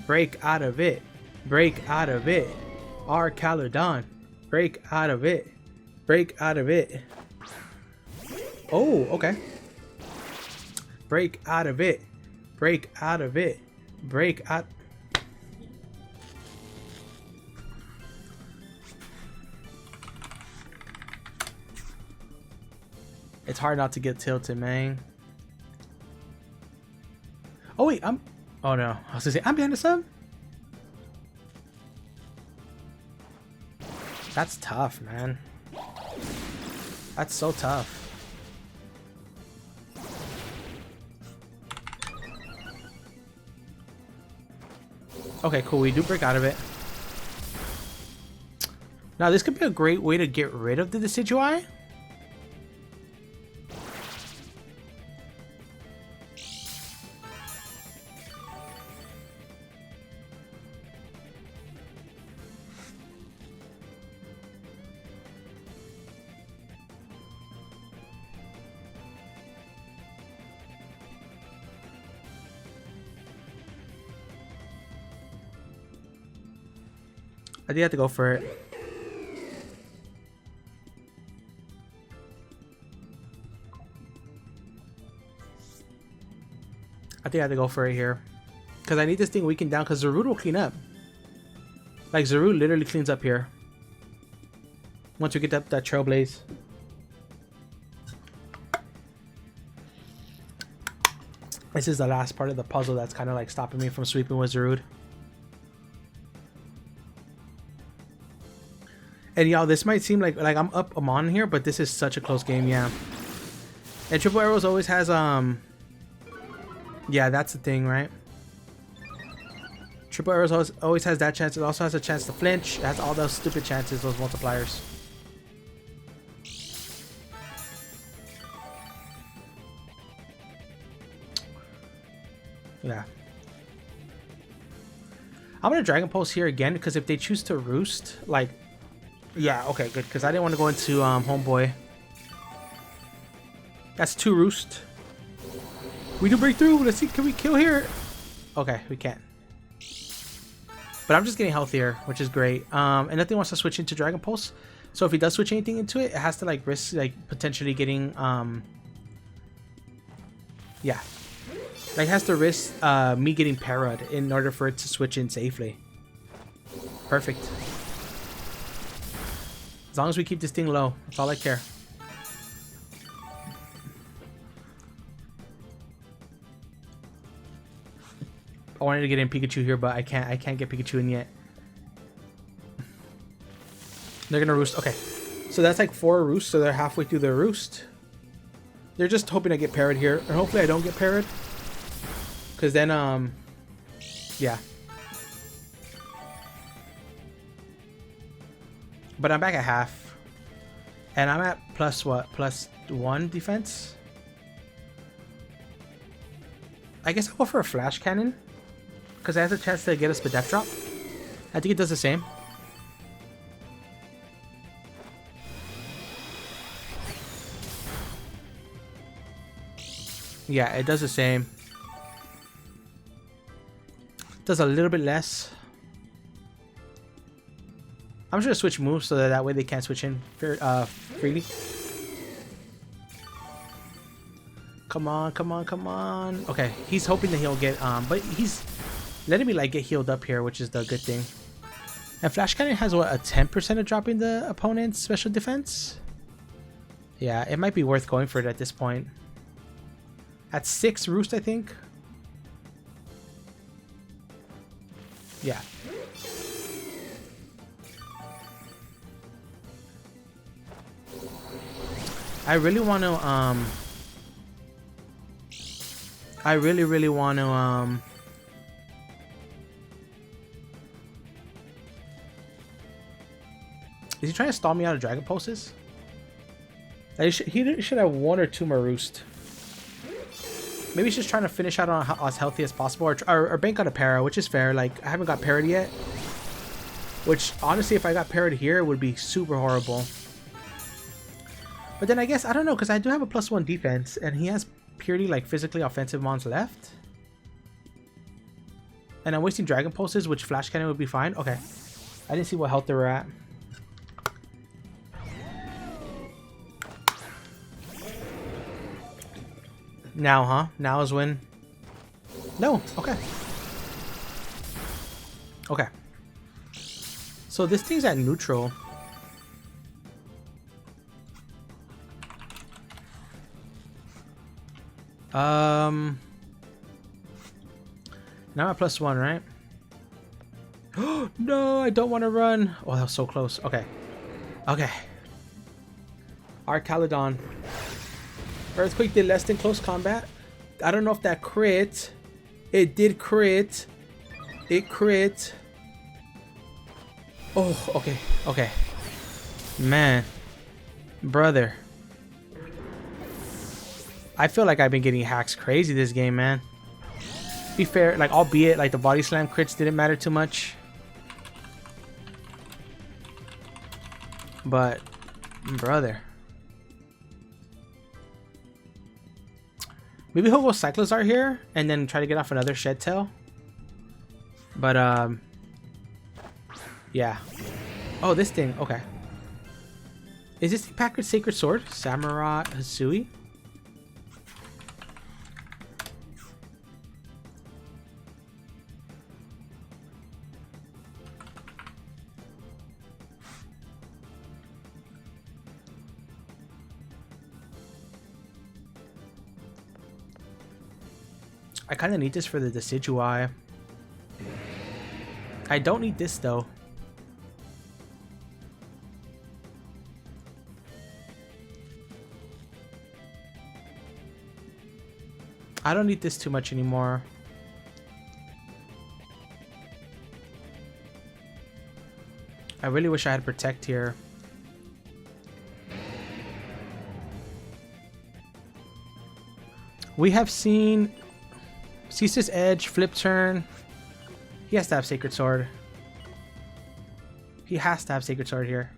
Break out of it. Break out of it. R. Caledon. Break out of it. Break out of it. Oh, okay. Break out of it. Break out of it. Break out. It's hard not to get tilted, man. Oh wait, oh no, I was gonna say I'm behind the sub. That's tough, man. That's so tough. Okay, cool. We do break out of it. Now this could be a great way to get rid of the Decidueye. I think I have to go for it. I think I have to go for it here. Because I need this thing weakened down because Zarude will clean up. Like Zarude literally cleans up here. Once we get that Trailblaze. This is the last part of the puzzle that's kind of like stopping me from sweeping with Zarude. And y'all, this might seem like I'm on here, but this is such a close game, yeah. And Triple Arrows always has yeah, that's the thing, right? Triple Arrows always has that chance. It also has a chance to flinch. It has all those stupid chances, those multipliers. Yeah. I'm gonna Dragon Pulse here again because if they choose to roost, like, yeah, okay, good. Because I didn't want to go into Homeboy. That's 2 roost. We do break through. Let's see. Can we kill here? Okay, we can't. But I'm just getting healthier, which is great. And nothing wants to switch into Dragon Pulse. So if he does switch anything into it, it has to like risk like potentially getting yeah. Like has to risk me getting parried in order for it to switch in safely. Perfect. As long as we keep this thing low, that's all I care. I wanted to get in Pikachu here, but I can't get Pikachu in yet. They're gonna roost. Okay, so that's like 4 roosts, so they're halfway through their roost. They're just hoping I get parried here, and hopefully I don't get parried, because then yeah. But I'm back at half, and I'm at plus what? +1 defense. I guess I'll go for a flash cannon, because it has a chance to get us the death drop. I think it does the same. Yeah, it does the same. Does a little bit less. I'm just gonna switch moves so that way they can't switch in freely. Come on, come on, come on. Okay, he's hoping that he'll get but he's letting me like get healed up here, which is the good thing. And Flash Cannon has what, a 10% of dropping the opponent's special defense? Yeah, it might be worth going for it at this point. At 6 roost, I think. Yeah. I really want to I really want to is he trying to stall me out of Dragon Pulses? He should have 1 or 2 more roost. Maybe he's just trying to finish out on as healthy as possible, or bank on a para, which is fair. Like, I haven't got parried yet, which honestly, if I got parried here, it would be super horrible. But then I guess, I don't know, because I do have a +1 defense, and he has purely like physically offensive mons left. And I'm wasting Dragon Pulses, which Flash Cannon would be fine. Okay. I didn't see what health they were at. Now, huh? Now is when... No. Okay. Okay. So this thing's at neutral. Now I'm at +1, right? No, I don't want to run. Oh, that was so close. Okay. Okay. Arcaludon. Earthquake did less than close combat. I don't know if that crit. It did crit. It crit. Oh, okay. Okay. Man. Brother. I feel like I've been getting hacks crazy this game, man. Be fair, like, albeit like the body slam crits didn't matter too much. But, brother. Maybe he'll go Cyclozar here and then try to get off another Shed Tail. But, yeah. Oh, this thing. Okay. Is this the Packard Sacred Sword? Samurai Hisui? I kind of need this for the Decidueye. I don't need this though. I don't need this too much anymore. I really wish I had Protect here. We have seen Ceaseless Edge, Flip Turn. He has to have Sacred Sword. He has to have Sacred Sword here.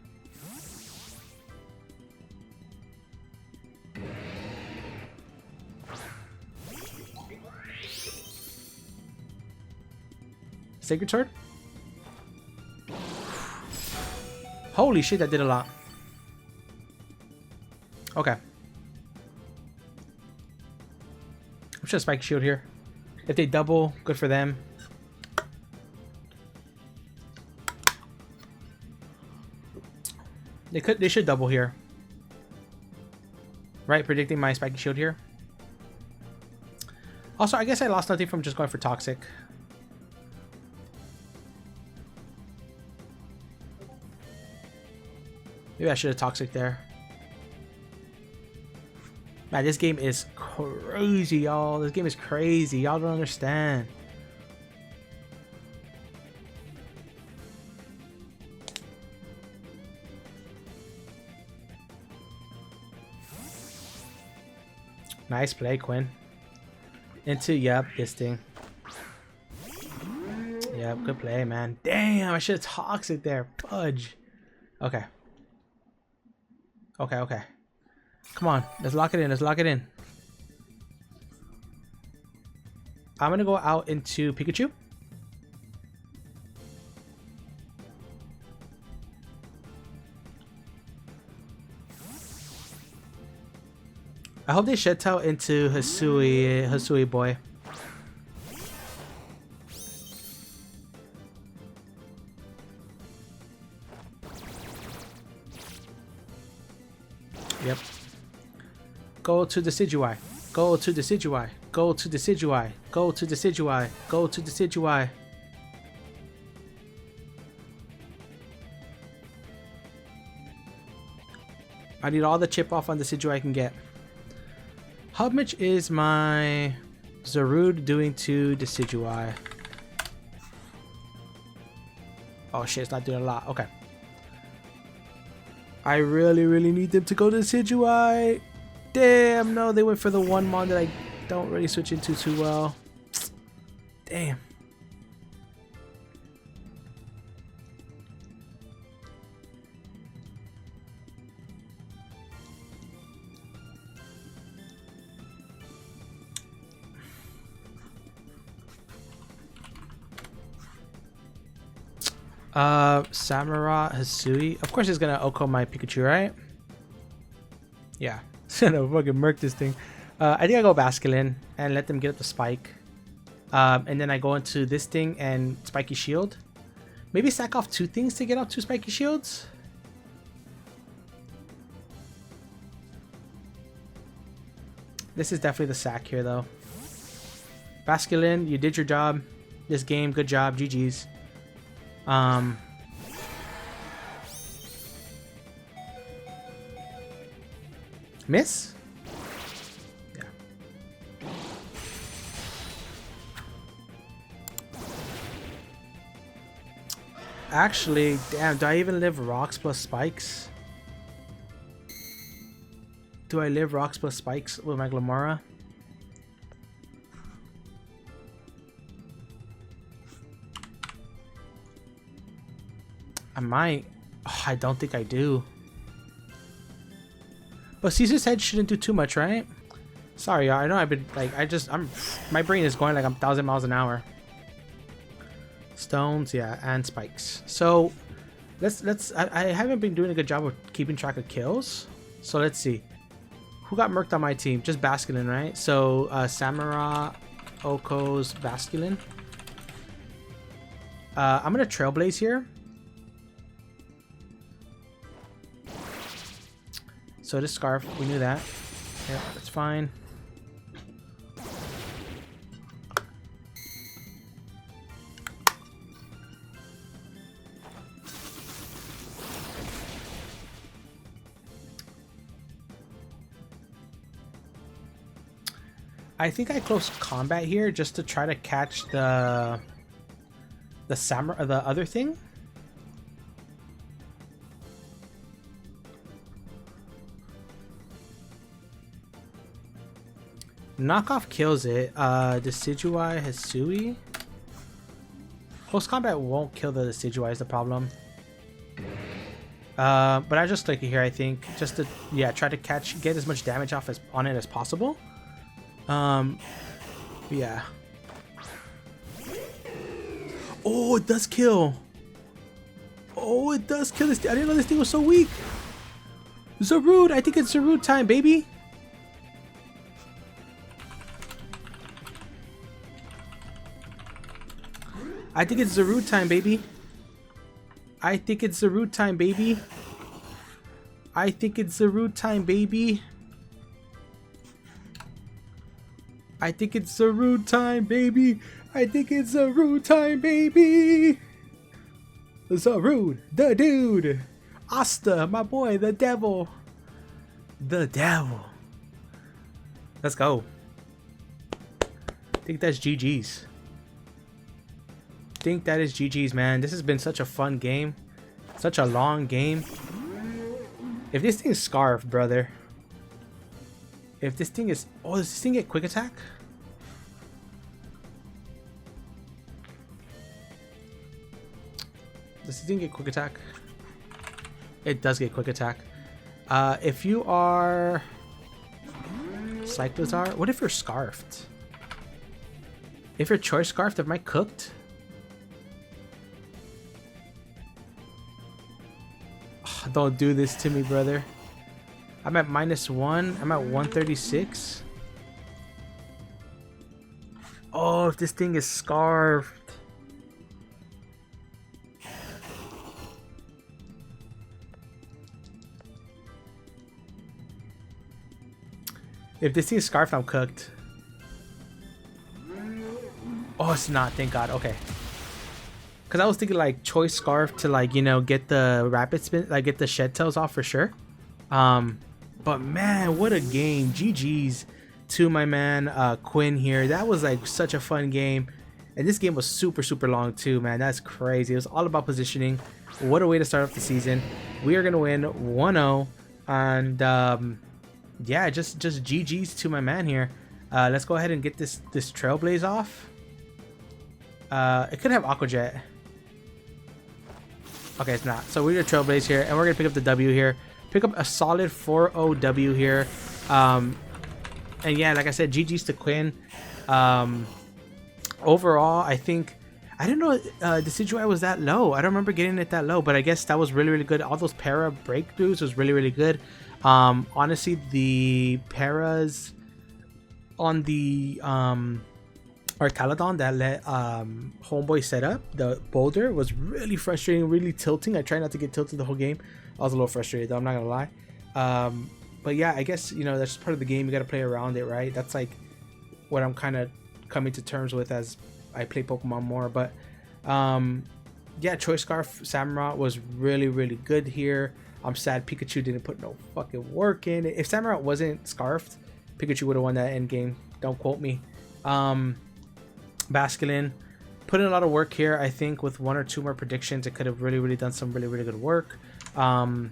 Sacred Sword? Holy shit, that did a lot. Okay. I'm just gonna Spike Shield here. If they double, good for them. They should double here. Right, predicting my spiky shield here. Also, I guess I lost nothing from just going for toxic. Maybe I should have toxic there. Man, this game is crazy, y'all. This game is crazy. Y'all don't understand. Nice play, Quinn. Into, yep, this thing. Yep, good play, man. Damn, I should have toxic there. Fudge. Okay. Okay, okay. Come on, let's lock it in. Let's lock it in. I'm gonna go out into Pikachu. I hope they shed tail into Hisui boy. Yep. Go to Decidui. Go to Decidui. Go to Decidui. Go to Decidui. Go to Decidui. I need all the chip off on Decidui I can get. How much is my Zarude doing to Decidui? Oh shit, it's not doing a lot. Okay. I really need them to go to Decidui. Damn, no, they went for the one mon that I don't really switch into too well. Damn. Samura Hisui. Of course he's gonna Oko my Pikachu, right? Yeah. Gonna fucking murk this thing. I think I go Basculin and let them get up the spike. And then I go into this thing and Spiky Shield. Maybe sack off 2 things to get out 2 Spiky Shields. This is definitely the sack here though. Basculin, you did your job. This game, good job. GG's. Miss? Yeah. Actually, damn, do I even live rocks plus spikes? Do I live rocks plus spikes with my Glamora? I might. Oh, I don't think I do. But Caesar's head shouldn't do too much, right? Sorry, y'all. I know I've been like my brain is going like I'm 1,000 miles an hour. Stones, yeah, and spikes. So I haven't been doing a good job of keeping track of kills. So let's see. Who got murked on my team? Just Basculin, right? So Samura, Oko's Basculin. I'm gonna Trailblaze here. So this Scarf, we knew that. Yeah, that's fine. I think I close combat here just to try to catch the samurai, the other thing. Knockoff kills it. Decidui Hisui. Close combat won't kill the Decidui is the problem. But I just click it here, I think, just to try to get as much damage off on it as possible. Yeah. Oh, it does kill. Oh, it does kill this thing. I didn't know this thing was so weak. Zarude, I think it's Zarude time, baby. I think it's Zarude time, baby. I think it's Zarude time, baby. I think it's Zarude time, baby. I think it's Zarude time, baby. I think it's Zarude time, baby. Zarude, the dude. Asta, my boy, the devil. The devil. Let's go. I think that's GG's. I think that is GG's, man. This has been such a fun game. Such a long game. If this thing is scarfed, brother. If this thing is... Oh, does this thing get quick attack? Does this thing get quick attack? It does get quick attack. If you are... Cyclizar? What if you're scarfed? If you're choice scarfed, am I cooked? Oh, don't do this to me, brother. I'm at -1. I'm at 136. Oh, if this thing is scarfed. If this thing is scarfed, I'm cooked. Oh, it's not. Thank God. Okay. Because I was thinking like choice scarf to like, you know, get the rapid spin, like get the shed tails off for sure. But man, what a game. GG's to my man Quinn here. That was like such a fun game. And this game was super, super long too, man. That's crazy. It was all about positioning. What a way to start off the season. We are going to win 1-0. And yeah, just GG's to my man here. Let's go ahead and get this Trailblaze off. It could have Aqua Jet. Okay, it's not. So we're gonna Trailblaze here, and we're gonna pick up the W here. Pick up a solid 4-0 W here. And yeah, like I said, GG's to Quinn. Overall, I think I didn't know the Decidueye was that low. I don't remember getting it that low, but I guess that was really, really good. All those para breakthroughs was really, really good. Honestly, the paras on the Arcaladon that let Homeboy set up, the boulder, was really frustrating, really tilting. I tried not to get tilted the whole game. I was a little frustrated though, I'm not gonna lie. But yeah, I guess, you know, that's just part of the game. You gotta play around it, right? That's like what I'm kind of coming to terms with as I play Pokemon more. But yeah, Choice Scarf Samurott was really, really good here. I'm sad Pikachu didn't put no fucking work in. If Samurott wasn't scarfed, Pikachu would have won that end game. Don't quote me. Basculin put in a lot of work here. I think with 1 or 2 more predictions, it could have really, really done some really, really good work. Glimora,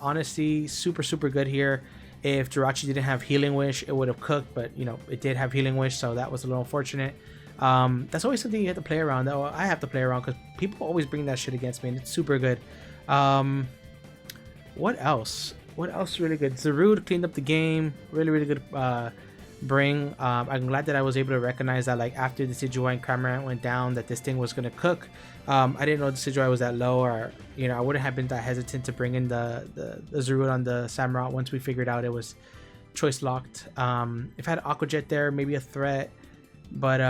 honestly, super, super good here. If Jirachi didn't have Healing Wish, it would have cooked, but you know, it did have Healing Wish, so that was a little unfortunate. That's always something you have to play around, though. I have to play around because people always bring that shit against me, and it's super good. What else? What else really good? Zarude cleaned up the game. Really, really good bring. I'm glad that I was able to recognize that, like, after the Decidueye and Cramorant went down, that this thing was going to cook. I didn't know the Decidueye was that low, or, you know, I wouldn't have been that hesitant to bring in the Zarude on the Samurott once we figured out it was choice locked. If I had Aqua Jet there, maybe a threat. But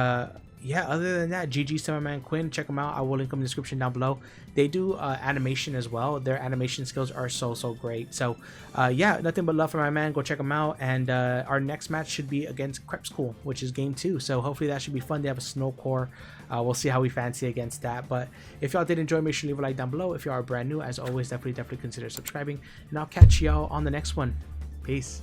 yeah, other than that, GG's to my man Quinn. Check them out. I will link them in the description down below. They do animation as well. Their animation skills are so great. So yeah, nothing but love for my man. Go check them out. And our next match should be against Crepscool, which is game 2. So hopefully that should be fun. They have a snow core. We'll see how we fancy against that. But if y'all did enjoy, make sure to leave a like down below. If you are brand new, as always, definitely consider subscribing. And I'll catch y'all on the next one. Peace.